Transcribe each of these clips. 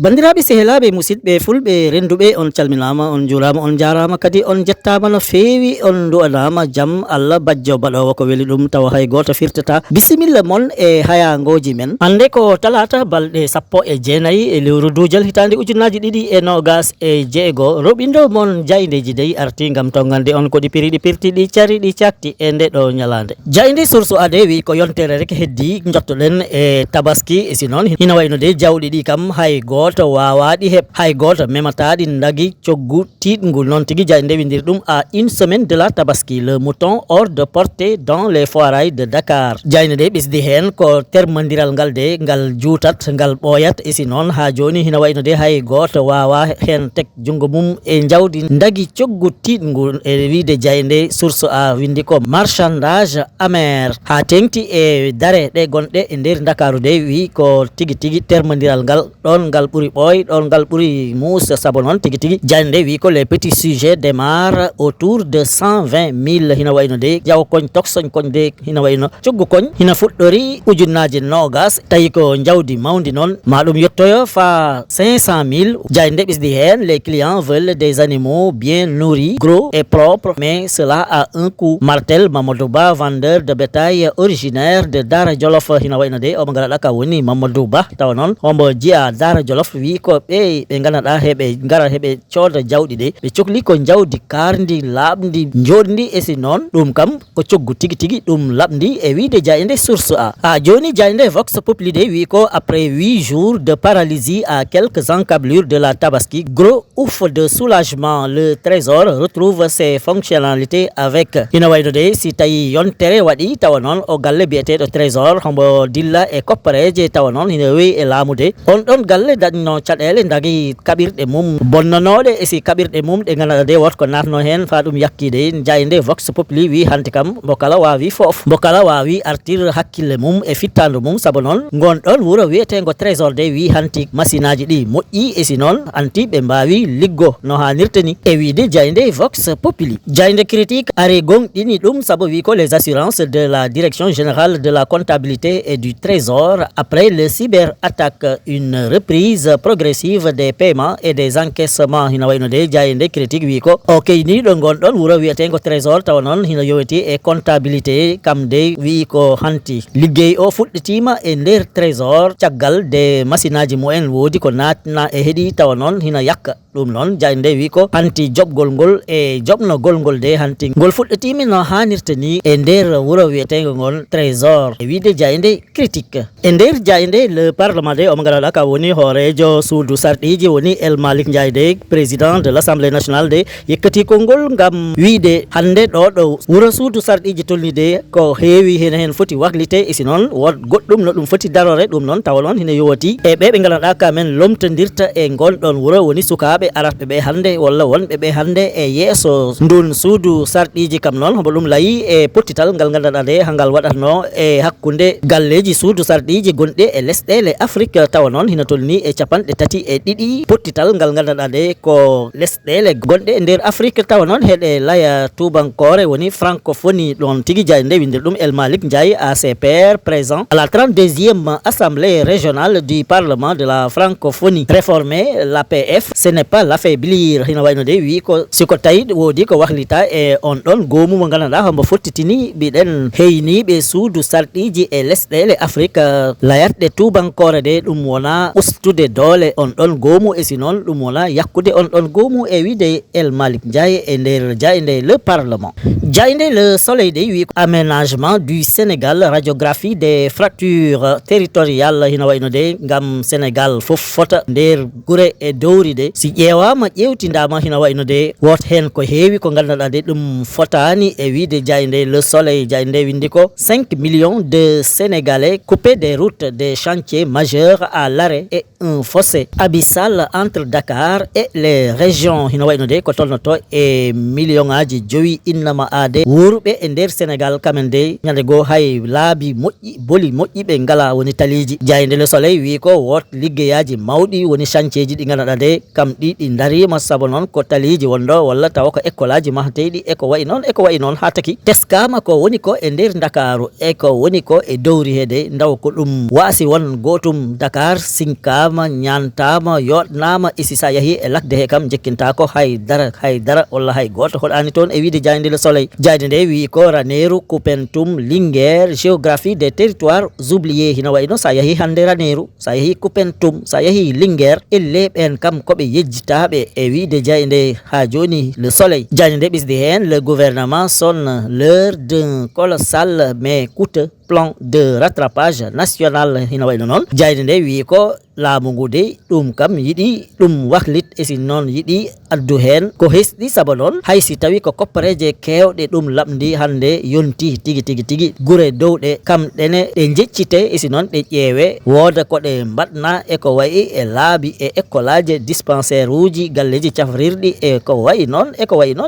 bandiraɓe sehlaɓe musidɓe fulɓe renduɓe on calminama on jurama on jarama kadi on jettama no fewi on du'anama jaam Allah bajjo baɗowo ko weeli ɗum tawa hay goto firtata bisimilla moon e hayangoji men hande ko talata balɗe 19 e lewru dujal hitande ujunnaji ɗiɗi e nogas e jeego roɓindo moon jaydeji dey arti gam tongande on ko ɗi piri ɗi pirti ɗi cari ɗi cakti e nde ɗo ñalande jayde source ade wi ko yontere rek heddi jottoɗen e tabaski e sinon hina wayno de jawɗi ɗi kam hay goto wawaɗi heɓ hay goto memataɗi dagui coggu tiɗgu noon tigui jay ndewidiri ɗum à une semaine de la tabaski le mouton hors de portée dans les foirailles de Dakar jayne de ɓesdi hen ko termodiral ngal de ngal juutat ngal ɓoyat e si noon ha joni hina wayno de hay goto wawa hen tek junggo mum e jawdi dagui coggu tiɗgu e wiide jayde source a windi ko marchandage amer ha tengti e dare ɗe gonɗe e nder Dakaru de wi ko tigui tigui termodiral ngal ɗon ngal ɓuuri ɓoy ɗon ngal ɓuuri muusa saabu noon tigui tigui jande wi ko les petits sujets démarrent autour de 120 000 hina wayno de jaw koñ toksoñ koñ de hina wayno coggu koñ hina fuɗɗori ujunnaji nogas tawi ko jawdi mawdi noon maɗum yettoyo fa 500 000 jande ɓesdi hen les clients veulent des animaux bien nourris gros et propres mais cela a un coût Martel Mamadou Ba vendeur de bétail originaire de Dara Jolof hina wayno de omo garaɗa ka woni Mamadou Ba tawa noon omo jiya Dara Jolof wi ko ɓe ganduɗa heɓe gara heɓe cooda jawɗi ɗe ɓe cohli ko jawdi kardi labdi joɗdi e si noon ɗum kam ko coggu tigui tigui ɗum labdi e wiide jayde source a joni jayde Vox Populi de wi ko après 8 jours de paralysie à quelques encablures de la tabaski gros ouf de soulagement le trésor retrouve ses fonctionnalités avec ina wayno de si tawi yontere waɗi tawa noon o galle biyeteɗo trésor hombo dilla e koppareje tawa noon ina weyi e laamude on ɗon galle dañno caɗele dagui kaɓirɗe mum bonnanoɗe e si kaɓirɗe mum ɗe ganduɗa de wotko natno hen fa ɗum yakkide jayde Vox Populi wi hanti kam mo kala wawi foof mo kala wawi artir hakkille mum e fittandu mum saabu noon gonɗon wuuro wiyetego trésor de wi hanti machine aji ɗi moƴƴi e si noon hanti ɓe mbawi liggo no hannirta ni e wiide jayde Vox Populi jayde critique ari gonɗini ɗum saabu wi ko les assurances de la direction générale de la comptabilité et du trésor après le cyber attaque une reprise progressive des paiements et des encaissements hina wayno de jayde critique wi ko o keyniɗo gonɗon wuuro wiyetego trésor tawa noon hina yoweti e comptabilité kam de wi ko hanti liggey o fuɗɗitima e nder trésor caggal de machine aji mumen woodi ko natna e heeɗi tawa noon hina yakka ɗum noon jayde wi ko hanti jobgol ngol e jobnogol ngol de hanti ngol fuɗɗitimi no hannirta ni e nder wuuro wiyetego ngol trésor e wiide jayde critique e nder jayde le parlement de omo gaɗaɗa ka woni hoorejo suudu sarɗiji woni El Malick Ndiaye de président de l'Assemblée nationale de yekkati konngol ngam wiide hande ɗo ɗo wuuro suudu sarɗiji tolni de ko heewi hen foti waklite e si noon wot goɗɗum no ɗum foti darore ɗum noon tawa noon hina yowoti e ɓe ganduɗa kamen lomtodirta e gonɗon wuuro woni sukaɓe arabɓe ɓe hande walla wonɓe ɓe hande e yeeso ndun suudu sarɗiji kam noon homo ɗum layi e pottital ngal ganduɗa de hangal waɗatno e hakkude galleji suudu sarɗiji gonɗe e lesɗele Afrique tawa noon hina tolni e capanɗe tati e ɗiɗi pottital ngal ganduɗa de ko lesɗele gonɗe e nder Afrique tawa noon heɗe laya tubankore woni francophonie ɗon tigui jay ndewindir ɗum El Malick Ndiaye ACPR présent à la 32e assemblée régionale du parlement de la francophonie réformée l'APF ce n'est pas l'affaiblir hina wayno de wi ko siko tawi woodi ko wahlita e on ɗon goomu mo ganduɗa hombo fottitini ɓiɗen heyniɓe suudu sarɗiji e lesɗele Afrique layatɗe tubankore de ɗum wona ustude doole on ɗon goomu e si noon ɗum wona yakkude on ɗon goomu e wiide El Malick Ndiaye e nder jayde le parlement jayde le soleil de wi aménagement du Sénégal radiographie des fractures territoriales hina wayno de ngam Sénégal fof fota nder guure e dowri de si ƴeewama ƴewtindama hina wayno de woto hen ko heewi ko gandanɗa de ɗum fotani e wiide jayde le soleil jayde windi ko 5 millions de sénégalais coupés des routes des chantiers majeurs à l'arrêt et un fossé abyssal entre Dakar et les régions hina wayno de ko tolnoto e million aji joyi innama ade wurɓe e nder Sénégal kamen de ñande go hay laabi moƴƴi boli moƴƴi ɓe ngala woni taliji jayde le soleil wi ko wot liggeyaji mawɗi woni chantier ji ɗi ganduɗa de kam ɗi darima saabu noon ko taliji wonɗo walla tawa ko école aji mahateɗi eko wayi noon ha taki teskama ko woni ko e nder Dakaru e ko woni ko e dowri hede ndaw ko ɗum wasi won gotum Dakar sinkama ñantama yoɗnama isi sa yeehi e lakde he kam jekkinta ko haydara walla hay goto hoɗani toon e wiide jayde le soleil jayde nde wi ko Ranérou Koupentoum Linguère géographie des territoires oubliés hina wayno sa yeehi hande Ranérou sa yeehi Koupentoum sa yeehi Linguère elle ɓen kam koɓe yejjitaɓe e wiide jayde ha joni le soleil jayde nde ɓisdi hen le gouvernement sonne l'heure d'un colossal mais coûteux plan de rattrapage national hina wayno noon jayde nde wi ko laamu ngu de ɗum kam yiɗi ɗum wahlit e sin noon yiɗi addu hen ko hesɗi saabu noon haysi tawi ko koppareje kewɗe ɗum lamdi hande yonti tigi gure dowɗe kam ɗene ɗe jeccite e si noon ɗe ƴeewe wooda koɗe mbaɗna e ko wayi e laabi e école aji dispensaire uji galleji cafrirɗi e ko wayi noon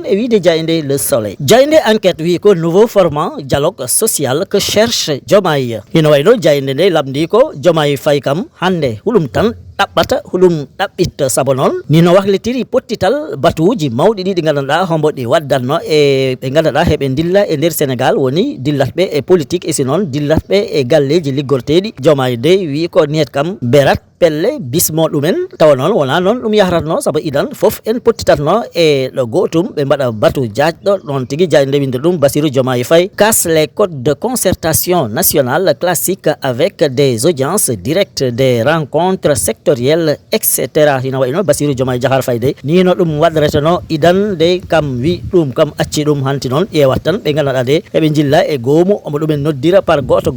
e wiide jayde le soleil jayde enquête wi ko nouveau format dialogue social que cherche Diomaye hino wayno jayde nde lamdi ko Diomaye Faye kam hande huɗum tan ɗaɓɓata huɗum ɗaɓɓitta saabu noon ni no wahlitiri pottital batuji mawɗi ɗi ɗi gandanɗa hombo ɗi waddanno e ɓe gandanɗa heɓe dilla e nder Sénégal woni dillatɓe e politique e si noon dillatɓe e galleji liggorteɗi Diomaye de wi ko niyet kam berat pelle bismo ɗumen tawa noon wona noon ɗum yahratno saabu idan foof en pottitatno e ɗo gotum ɓe mbaɗa batu jajɗo ɗon tigui jayde nde winde ɗum Bassirou Diomaye Faye casse les codes de concertation nationale classique avec des audiences directes des rencontres sectorielles etc hina wayno Bassirou Diomaye Diakhar Faye de ni no ɗum waɗreteno idan de kam wi ɗum kam acci ɗum hanti noon ƴewat tan ɓe ganduɗa de heɓe jilla e goomu omo ɗumen noddira par goto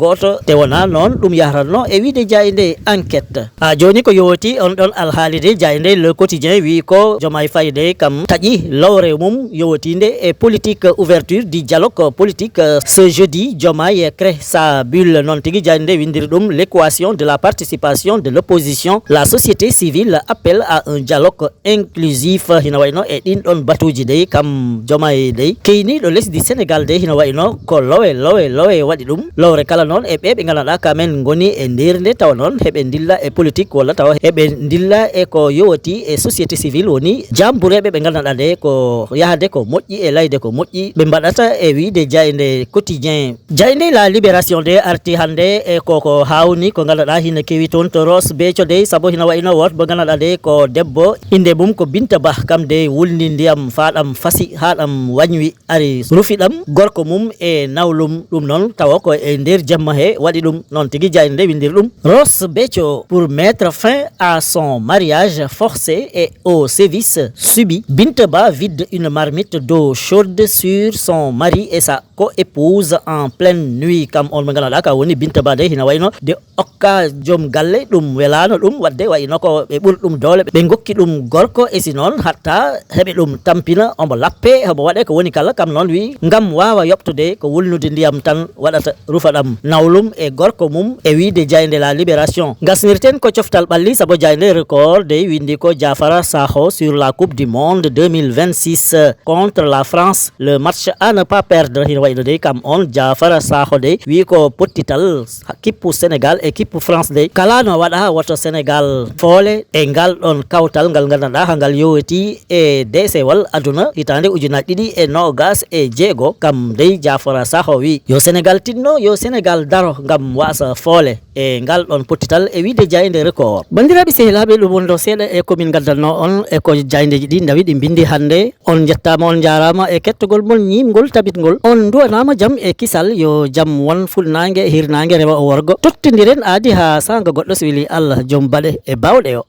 te wona noon ɗum yahratno e wiide jayde enquête joni ko yowoti on ɗon alhaalide jayde le quotidien wi ko Diomaye Faye de kam taƴi lawre mum yowotinde e politique ouverture du dialogue politique ce jeudi Diomaye crée sa bulle noon tigui jayde nde windiri ɗum l'équation de la participation de l'opposition la société civile appelle à un dialogue inclusif hina wayno e ɗin ɗon batuji de kam Diomaye de keyniɗo lesdi Sénégal de hina wayno ko lowe waɗi ɗum lawre kala noon e ɓe gandanɗa kamen goni e nder nde tawa noon heɓe dilla e politique walla tawa heɓe dilla e ko yowoti e société civile woni jambureɓe ɓe gandanɗa nde ko yahde ko moƴƴi e layde ko moƴƴi ɓe mbaɗata e wiide jayde quotidien jayde la libération de arti hande e koko hawni ko gandanɗa hina kewi toon to Ross Béthio de saabu hina wayno wot bo gandanɗa de ko debbo inde mum ko Binta Ba kam de wulni ndiyam faɗam fasi haɗam wañwi ari rufi ɗam gorko mum e nawlum ɗum noon tawa ko e nder jamma he waɗi ɗum noon tigui jayde nde windiri ɗum Ross Béthio pour mettre fin à son mariage forcé et au sévice subi Binta Ba vide une marmite d'eau chaude sur son mari et sa co-épouse en pleine nuit kam on mo ganduɗa ka woni Binta Ba de hina wayno de okka joom galle ɗum welano ɗum wadde wayno ko ɓe ɓuri ɗum doole ɓe gokki ɗum gorko e si noon hatta heɓe ɗum tampina omo lappe omo waɗe ko woni kala kam noon wi ngam wawa yoptude ko wulnude ndiyam tan waɗata rufa ɗam nawlum e gorko mum e wiide jayde la libération gasnirten ko coftal ɓalli saabu jayde record de windi ko Diafara Sakho sur la coupe du monde 2026 contre la France le match à ne pas perdre hina wayno de kam on Diafara Sakho de wi ko pottital kippu Sénégal e kippu France de kala no waɗa woto Sénégal foole e ngal ɗon kawtal ngal gandanɗa ha ngal yowiti e desewal aduna hitande ujunaji ɗiɗi e nogas e jeego kam dey Diafara Sakho wi yo Sénégal tinno yo Sénégal daro ngam wasa foole e ngal ɗon pottital e wiide jayde record bandiraɓe sehilaɓe ɗum wonɗo seeɗa e komin gaddanno on e ko jaydeji ɗi dawi ɗi bindi hande on jettama on jarama e kettogol mon ñimgol tabitgol on duwanama jaam e kisal yo jaam won fulnangue hirnangue rewa o worgo tottidiren aadi ha sanga goɗɗo so weeli Allah joom baɗe e bawɗe o